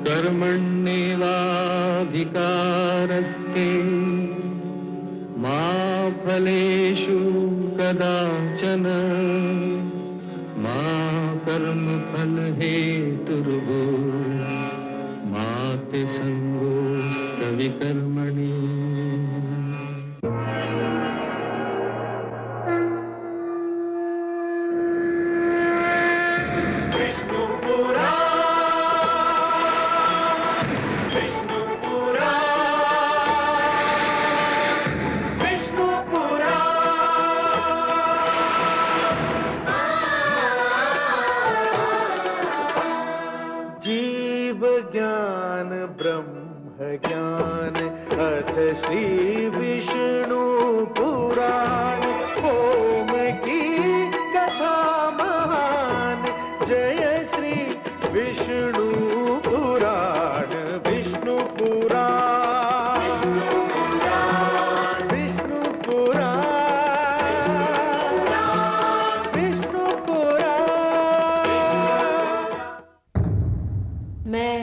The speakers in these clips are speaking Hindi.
कर्मण्येवाधिकारस्ते मा फलेषु कदाचन मा कर्मफल हेतुर्भो मा ते संगोऽस्त्वविकर्मणि। ज्ञान ब्रह्म ज्ञान अथ श्री विष्णु पुराण ओम की कथा महान जय श्री विष्णु पुराण विष्णु पुराण विष्णु पुराण विष्णु पुराण। मैं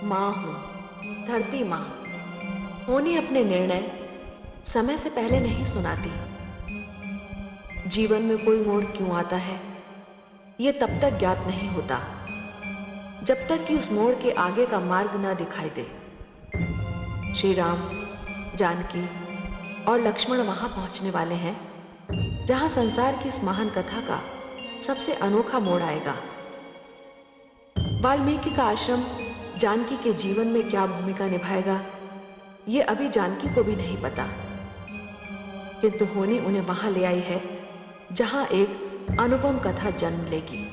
माँ हूँ, धरती माँ। होनी अपने निर्णय समय से पहले नहीं सुनाती। जीवन में कोई मोड़ क्यों आता है ये तब तक ज्ञात नहीं होता जब तक कि उस मोड़ के आगे का मार्ग ना दिखाई दे। श्री राम, जानकी और लक्ष्मण वहां पहुंचने वाले हैं जहां संसार की इस महान कथा का सबसे अनोखा मोड़ आएगा। वाल्मीकि का आश्रम जानकी के जीवन में क्या भूमिका निभाएगा ये अभी जानकी को भी नहीं पता, किंतु होनी उन्हें वहां ले आई है जहां एक अनुपम कथा जन्म लेगी।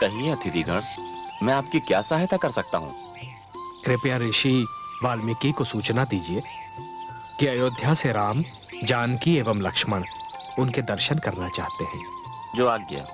कहिए अतिथिगण, मैं आपकी क्या सहायता कर सकता हूँ? कृपया ऋषि वाल्मीकि को सूचना दीजिए कि अयोध्या से राम, जानकी एवं लक्ष्मण उनके दर्शन करना चाहते हैं। जो आज्ञा।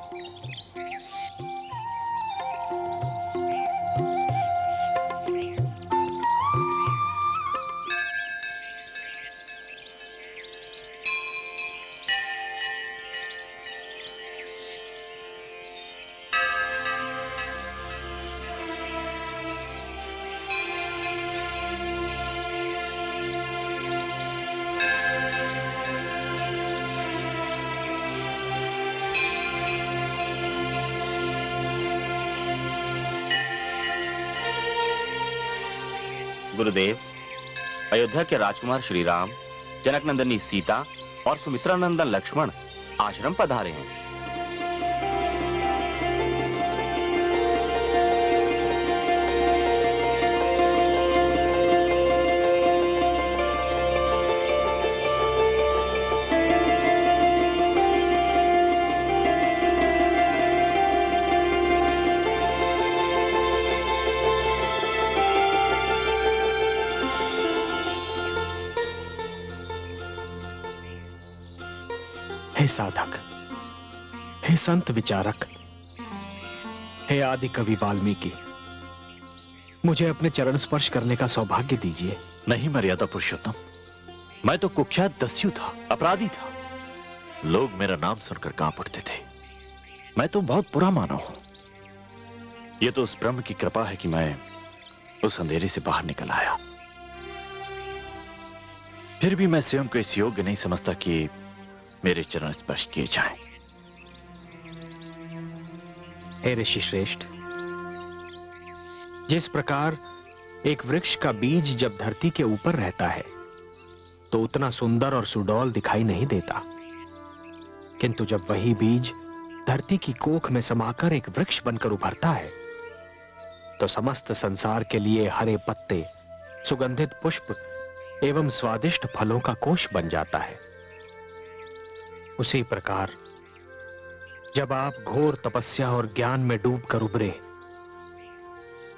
गुरुदेव, अयोध्या के राजकुमार श्री राम, जनक नंदनी सीता और सुमित्रा नंदन लक्ष्मण आश्रम पधारे हैं। हे साधक, हे संत विचारक, हे आदि कवि वाल्मीकि, मुझे अपने चरण स्पर्श करने का सौभाग्य दीजिए। नहीं मर्यादा पुरुषोत्तम, मैं तो कुख्यात दस्यु था, अपराधी था। लोग मेरा नाम सुनकर कांप उठते थे। मैं तो बहुत बुरा मानव हूं। यह तो उस ब्रह्म की कृपा है कि मैं उस अंधेरे से बाहर निकल आया। फिर भी मैं स्वयं को इस योग्य नहीं समझता कि मेरे चरण स्पर्श किए जाएं। हे ऋषि श्रेष्ठ, जिस प्रकार एक वृक्ष का बीज जब धरती के ऊपर रहता है तो उतना सुंदर और सुडौल दिखाई नहीं देता, किंतु जब वही बीज धरती की कोख में समाकर एक वृक्ष बनकर उभरता है तो समस्त संसार के लिए हरे पत्ते, सुगंधित पुष्प एवं स्वादिष्ट फलों का कोश बन जाता है। उसी प्रकार जब आप घोर तपस्या और ज्ञान में डूबकर उभरे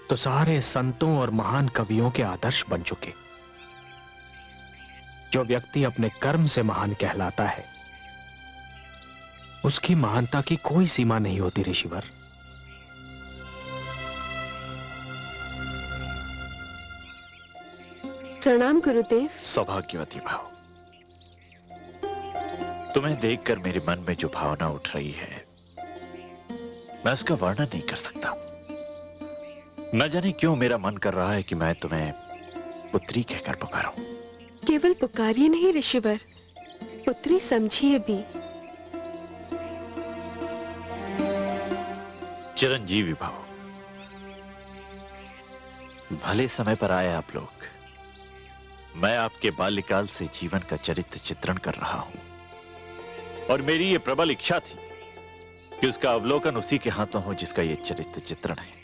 तो सारे संतों और महान कवियों के आदर्श बन चुके। जो व्यक्ति अपने कर्म से महान कहलाता है, उसकी महानता की कोई सीमा नहीं होती ऋषिवर। प्रणाम गुरुदेव। सौभाग्यवती भाव, तुम्हें देखकर मेरे मन में जो भावना उठ रही है, मैं उसका वर्णन नहीं कर सकता। न जाने क्यों मेरा मन कर रहा है कि मैं तुम्हें पुत्री कहकर पुकारूं। केवल पुकारिए नहीं ऋषिवर, पुत्री समझिए भी। चिरंजीवी भाव, भले समय पर आए आप लोग। मैं आपके बाल्यकाल से जीवन का चरित्र चित्रण कर रहा हूं और मेरी ये प्रबल इच्छा थी कि उसका अवलोकन उसी के हाथों हो जिसका ये चरित्र चित्रण है।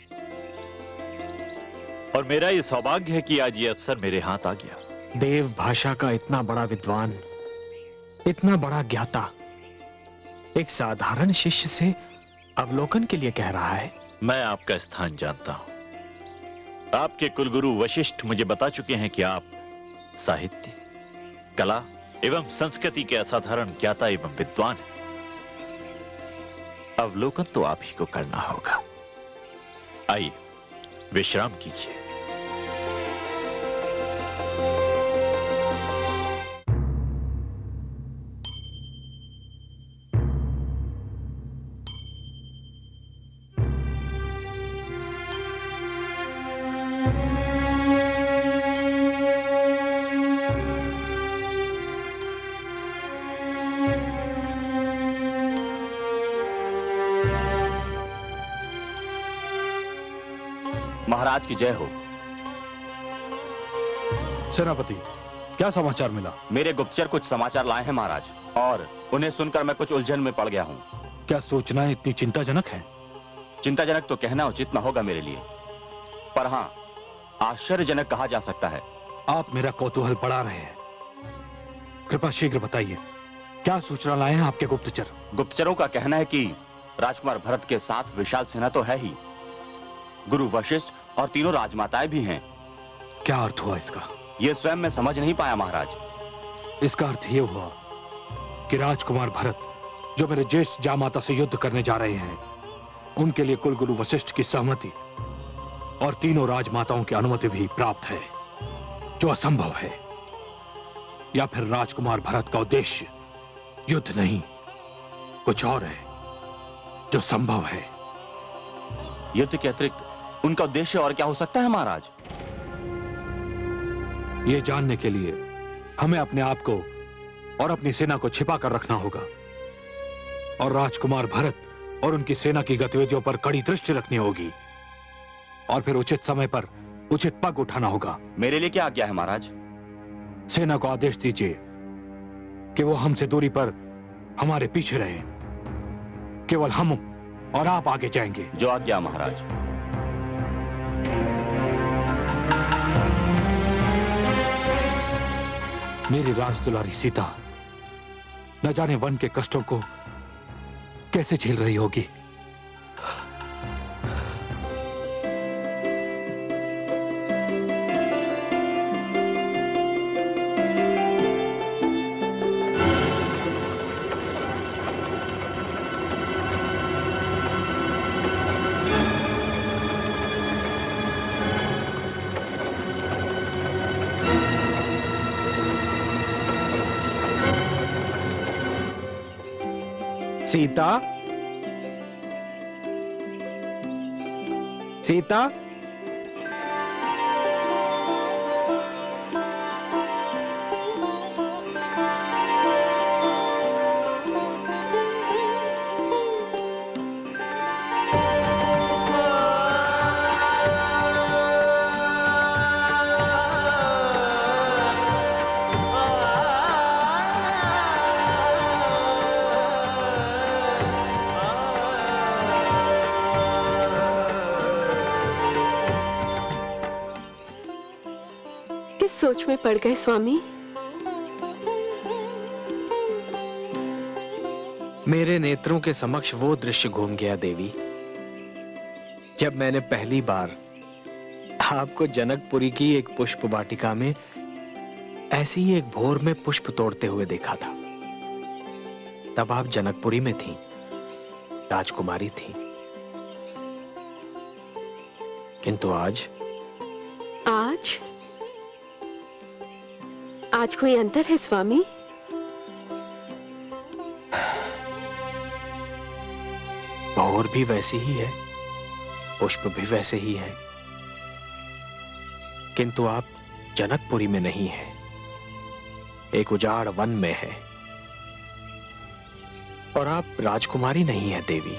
और मेरा ये सौभाग्य है कि आज ये अवसर मेरे हाथ आ गया। देव भाषा का इतना बड़ा विद्वान, इतना बड़ा ज्ञाता, एक साधारण शिष्य से अवलोकन के लिए कह रहा है। मैं आपका स्थान जानता हूं। आपके कुलगुरु वशिष्ठ मुझे बता चुके हैं कि आप साहित्य, कला एवं संस्कृति के असाधारण ज्ञाता एवं विद्वान हैं। अवलोकन तो आप ही को करना होगा। आइए विश्राम कीजिए। महाराज की जय हो। सेनापति, क्या समाचार मिला? मेरे गुप्तचर कुछ समाचार लाए हैं महाराज, और उन्हें सुनकर मैं कुछ उलझन में पड़ गया हूँ। क्या सूचनाएं इतनी चिंताजनक हैं? चिंताजनक तो कहना उचित न होगा मेरे लिए, पर हाँ, आश्चर्यजनक कहा जा सकता है। आप मेरा कौतूहल बढ़ा रहे हैं। कृपा शीघ्र बताइए, क्या सूचना लाए हैं आपके गुप्तचर? गुप्तचरों का कहना है कि राजकुमार भरत के साथ विशाल सेना तो है ही, गुरु वशिष्ठ और तीनों राजमाताएं भी हैं। क्या अर्थ हुआ इसका? ये स्वयं मैं समझ नहीं पाया महाराज। इसका अर्थ ये हुआ कि राजकुमार भरत, जो मेरे ज्येष्ठ जामाता से युद्ध करने जा रहे हैं, उनके लिए कुलगुरु वशिष्ठ की सहमति और तीनों राजमाताओं की अनुमति भी प्राप्त है, जो असंभव है। या फिर राजकुमार भरत का उद्देश्य युद्ध नहीं, कुछ और है जो संभव है। युद्ध के अतिरिक्त उनका उद्देश्य और क्या हो सकता है महाराज? यह जानने के लिए हमें अपने आप को और अपनी सेना को छिपा कर रखना होगा, और राजकुमार भरत और उनकी सेना की गतिविधियों पर कड़ी दृष्टि रखनी होगी, और फिर उचित समय पर उचित पग उठाना होगा। मेरे लिए क्या आज्ञा है महाराज? सेना को आदेश दीजिए कि वो हमसे दूरी पर हमारे पीछे रहे। केवल हम और आप आगे जाएंगे। जो आज्ञा महाराज। मेरी राजदुलारी सीता न जाने वन के कष्टों को कैसे झेल रही होगी। सीता, सीता, सोच में पड़ गए स्वामी। मेरे नेत्रों के समक्ष वो दृश्य घूम गया देवी, जब मैंने पहली बार आपको जनकपुरी की एक पुष्प वाटिका में ऐसी ही एक भोर में पुष्प तोड़ते हुए देखा था। तब आप जनकपुरी में थी, राजकुमारी थी। किंतु आज आज कोई अंतर है स्वामी? भौर भी वैसी ही है, पुष्प भी वैसे ही है, किंतु आप जनकपुरी में नहीं है, एक उजाड़ वन में है। और आप राजकुमारी नहीं है देवी,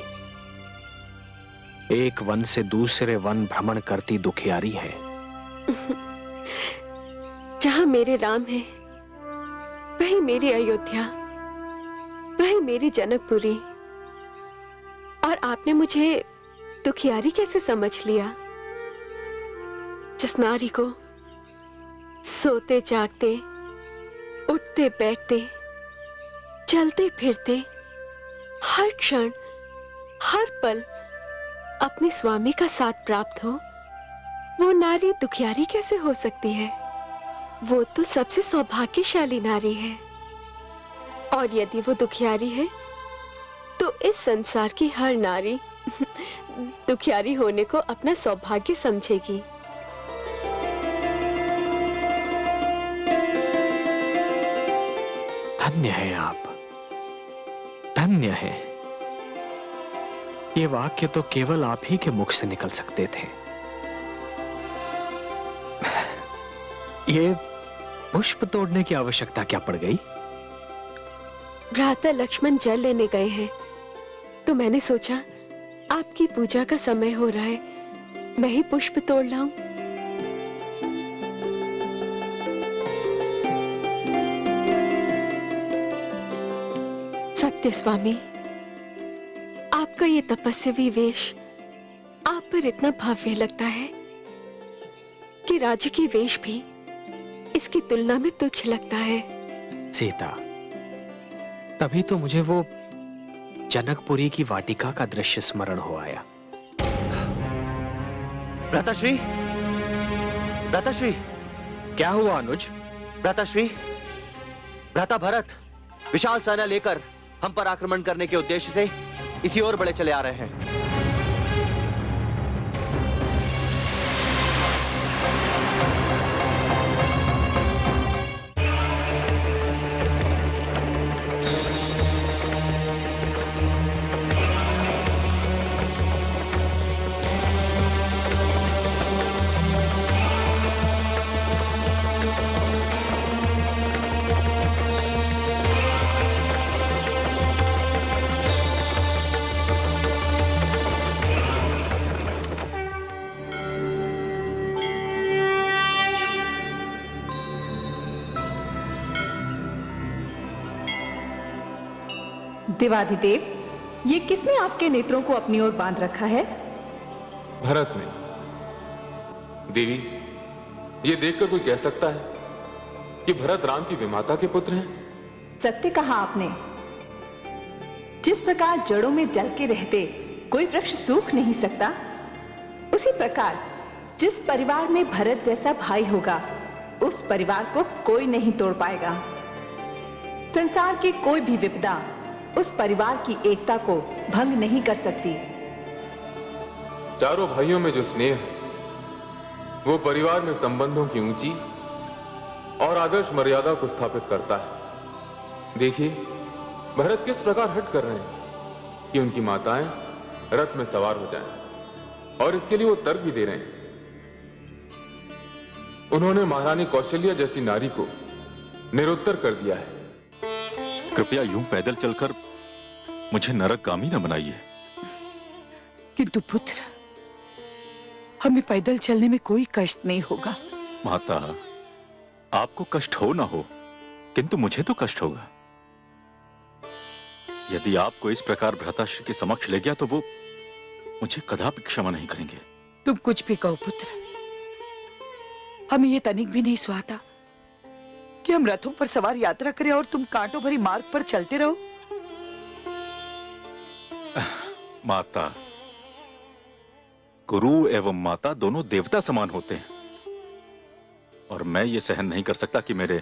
एक वन से दूसरे वन भ्रमण करती दुखियारी है। जहां मेरे राम है वही मेरी अयोध्या, वही मेरी जनकपुरी। और आपने मुझे दुखियारी कैसे समझ लिया? जिस नारी को सोते जागते, उठते बैठते, चलते फिरते, हर क्षण हर पल अपने स्वामी का साथ प्राप्त हो, वो नारी दुखियारी कैसे हो सकती है? वो तो सबसे सौभाग्यशाली नारी है। और यदि वो दुखियारी है तो इस संसार की हर नारी दुखियारी होने को अपना सौभाग्य समझेगी। धन्य है आप, धन्य है। ये वाक्य तो केवल आप ही के मुख से निकल सकते थे। ये पुष्प तोड़ने की आवश्यकता क्या पड़ गई? भ्राता लक्ष्मण जल लेने गए हैं, तो मैंने सोचा आपकी पूजा का समय हो रहा है, मैं ही पुष्प तोड़ लाऊं। सत्य स्वामी, आपका ये तपस्वी वेश आप पर इतना भव्य लगता है कि राजकीय वेश भी इसकी तुलना में तुच्छ लगता है। सीता, तभी तो मुझे वो जनकपुरी की वाटिका का दृश्य स्मरण हो आया। भ्राताश्री, भ्राताश्री, क्या हुआ अनुज? भ्राताश्री, भ्राता भरत विशाल सेना लेकर हम पर आक्रमण करने के उद्देश्य से इसी ओर बढ़े चले आ रहे हैं। देवाधिदेव, ये किसने आपके नेत्रों को अपनी ओर बांध रखा है? भरत ने। देवी, ये देखकर कोई कह सकता है कि भरत राम की विमाता के पुत्र हैं? सत्य कहा आपने। जिस प्रकार जड़ों में जल के रहते कोई वृक्ष सूख नहीं सकता, उसी प्रकार जिस परिवार में भरत जैसा भाई होगा, उस परिवार को कोई नहीं तोड़ पाएगा। संसार की कोई भी विपदा उस परिवार की एकता को भंग नहीं कर सकती। चारों भाइयों में जो स्नेह है, वो परिवार में संबंधों की ऊंची और आदर्श मर्यादा को स्थापित करता है। देखिए, भरत किस प्रकार हट कर रहे हैं कि उनकी माताएं रथ में सवार हो जाएं, और इसके लिए वो तर्क भी दे रहे हैं। उन्होंने महारानी कौशल्या जैसी नारी को निरुत्तर कर दिया है। कृपया यूं पैदल चलकर मुझे नरकगामी न बनाइए। किंतु पुत्र, हमें पैदल चलने में कोई कष्ट नहीं होगा। माता, आपको कष्ट हो ना हो, किंतु मुझे तो कष्ट होगा। यदि आपको इस प्रकार भ्राताश्री के समक्ष ले गया तो वो मुझे कदापि क्षमा नहीं करेंगे। तुम कुछ भी कहो पुत्र, हमें ये तनिक भी नहीं सुहाता कि हम रथों पर सवार यात्रा करें और तुम कांटों भरी मार्ग पर चलते रहो। माता, गुरु एवं माता दोनों देवता समान होते हैं, और मैं ये सहन नहीं कर सकता कि मेरे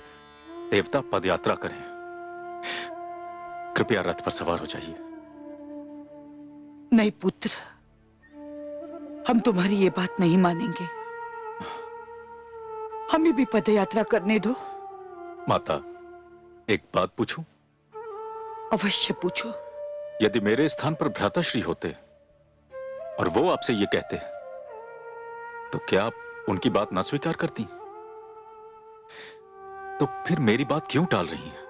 देवता पदयात्रा करें। कृपया रथ पर सवार हो जाइए। नहीं पुत्र, हम तुम्हारी ये बात नहीं मानेंगे। हमें भी पदयात्रा करने दो। माता, एक बात पूछूं? अवश्य पूछो। यदि मेरे स्थान पर भ्राताश्री होते और वो आपसे ये कहते, तो क्या आप उनकी बात ना स्वीकार करती? तो फिर मेरी बात क्यों टाल रही हैं?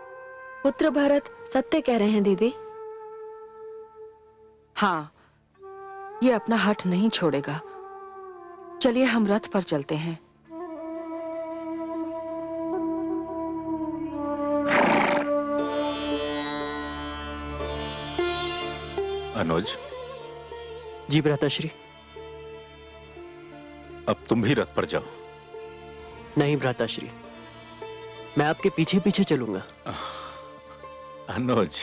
पुत्र भरत सत्य कह रहे हैं दीदी। हाँ, ये अपना हठ नहीं छोड़ेगा। चलिए हम रथ पर चलते हैं। अनुज। जी भ्राताश्री। अब तुम भी रथ पर जाओ। नहीं भ्राताश्री, मैं आपके पीछे पीछे चलूंगा। अनुज,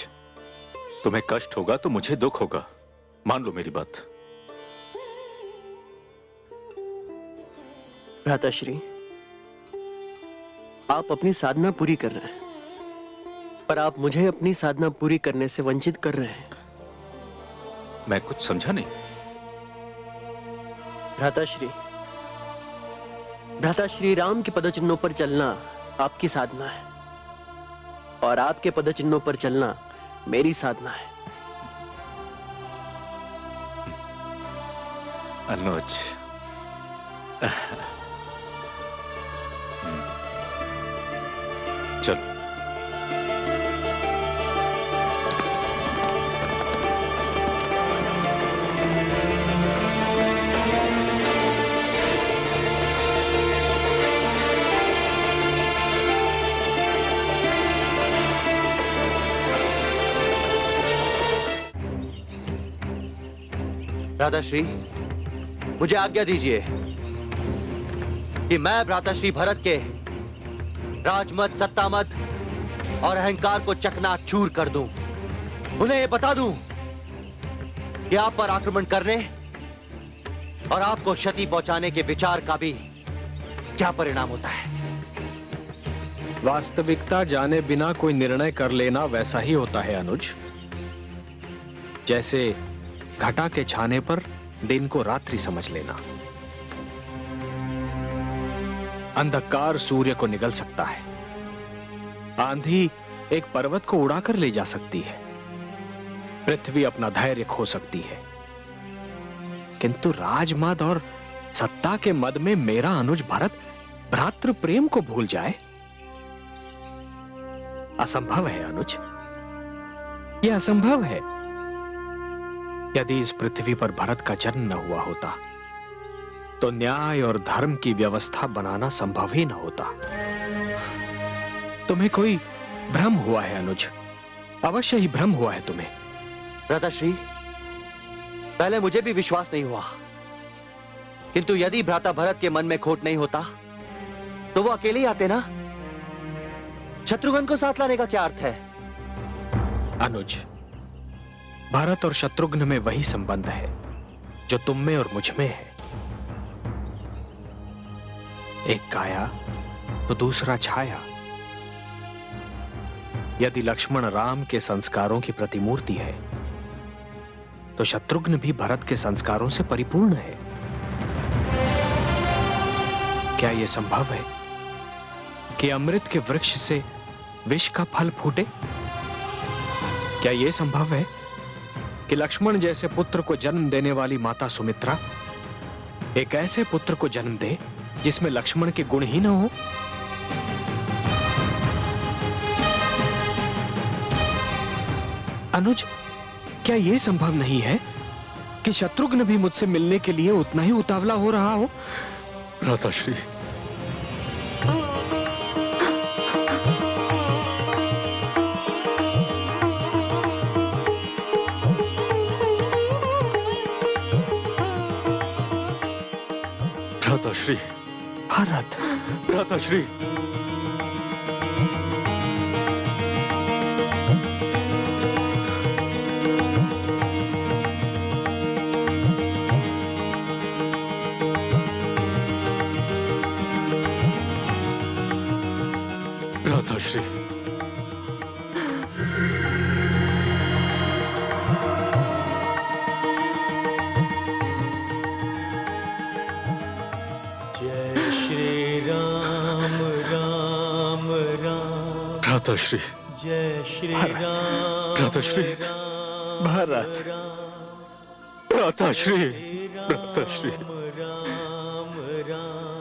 तुम्हें कष्ट होगा तो मुझे दुख होगा, मान लो मेरी बात। भ्राताश्री, आप अपनी साधना पूरी कर रहे हैं, पर आप मुझे अपनी साधना पूरी करने से वंचित कर रहे हैं। मैं कुछ समझा नहीं। भ्राताश्री राम के पदचिन्हों पर चलना आपकी साधना है, और आपके पदचिन्हों पर चलना मेरी साधना है। अनुज, चलो। भ्राताश्री, मुझे आज्ञा दीजिए कि मैं भ्राताश्री भरत के राजमत, सत्तामत और अहंकार को चकनाचूर कर दूं। उन्हें ये बता दूं कि आप पर आक्रमण करने और आपको क्षति पहुंचाने के विचार का भी क्या परिणाम होता है। वास्तविकता जाने बिना कोई निर्णय कर लेना वैसा ही होता है अनुज, जैसे घटा के छाने पर दिन को रात्रि समझ लेना। अंधकार सूर्य को निगल सकता है, आंधी एक पर्वत को उड़ाकर ले जा सकती है, पृथ्वी अपना धैर्य खो सकती है, किंतु राजमद और सत्ता के मद में मेरा अनुज भरत भ्रातृ प्रेम को भूल जाए, असंभव है अनुज, यह असंभव है। यदि इस पृथ्वी पर भरत का जन्म न हुआ होता तो न्याय और धर्म की व्यवस्था बनाना संभव ही न होता। तुम्हें कोई भ्रम हुआ है अनुज, अवश्य ही भ्रम हुआ है तुम्हें। भ्राताश्री, पहले मुझे भी विश्वास नहीं हुआ, किंतु यदि भ्राता भरत के मन में खोट नहीं होता तो वो अकेले ही आते ना। शत्रुघ्न को साथ लाने का क्या अर्थ है? अनुज, भारत और शत्रुघ्न में वही संबंध है जो तुम में और मुझ में है। एक काया तो दूसरा छाया। यदि लक्ष्मण राम के संस्कारों की प्रतिमूर्ति है तो शत्रुघ्न भी भरत के संस्कारों से परिपूर्ण है। क्या यह संभव है कि अमृत के वृक्ष से विष का फल फूटे? क्या यह संभव है कि लक्ष्मण जैसे पुत्र को जन्म देने वाली माता सुमित्रा एक ऐसे पुत्र को जन्म दे जिसमें लक्ष्मण के गुण ही न हो? अनुज, क्या यह संभव नहीं है कि शत्रुघ्न भी मुझसे मिलने के लिए उतना ही उतावला हो रहा हो? भ्राताश्री, भ्राताश्री, भरत, भ्राताश्री, भ्राताश्री, जय श्री राम राम राम। भ्राताश्री, जय श्री राम। भ्राताश्री, भारत, भ्राताश्री, भ्राताश्री,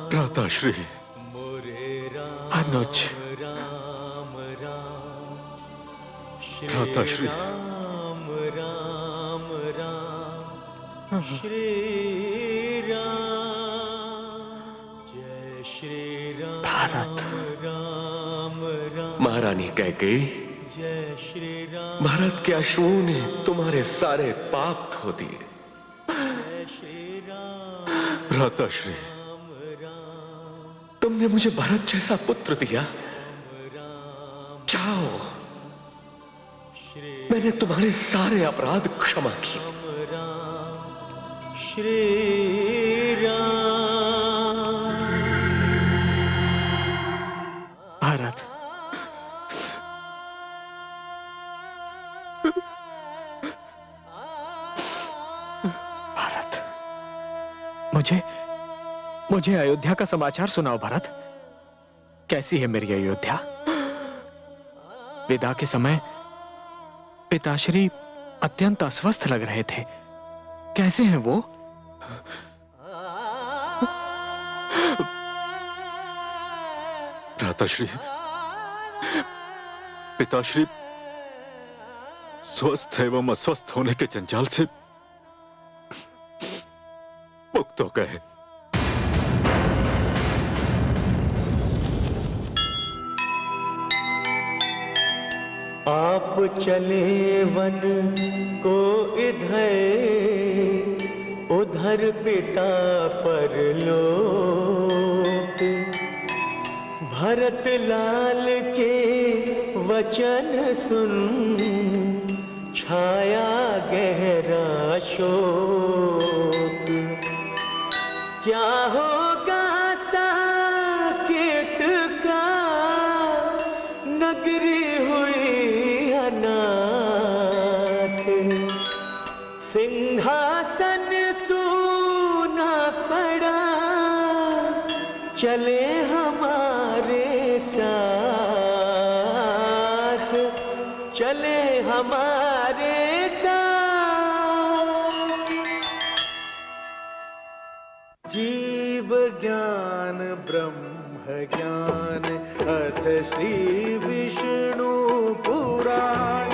भ्राताश्री, अनुज, भ्राताश्री, श्री राम। जय श्री राम। भारत, महारानी कैकेयी, जय श्री राम। भारत के अश्वों ने तुम्हारे सारे पाप धो दिए। भ्राताश्री, तुमने मुझे भरत जैसा पुत्र दिया। जाओ, मैंने तुम्हारे सारे अपराध क्षमा किए। श्री राम। भारत, भारत, मुझे अयोध्या का समाचार सुनाओ भारत। कैसी है मेरी अयोध्या? विदा के समय पिताश्री अत्यंत अस्वस्थ लग रहे थे। कैसे हैं वो? भ्राताश्री, पिताश्री स्वस्थ एवं अस्वस्थ होने के जंजाल से मुक्त हो गए। आप चले वन को इधर उधर पिता परलोक। भरत लाल के वचन सुन छाया गहरा शोक। क्या होगा साकेत का, नगरी हुई अनाथ। सिंहासन सूना पड़ा, चले हमारे साथ, चले हमारे साथ। जीव ज्ञान ब्रह्म ज्ञान अथ श्री विष्णु पुराण।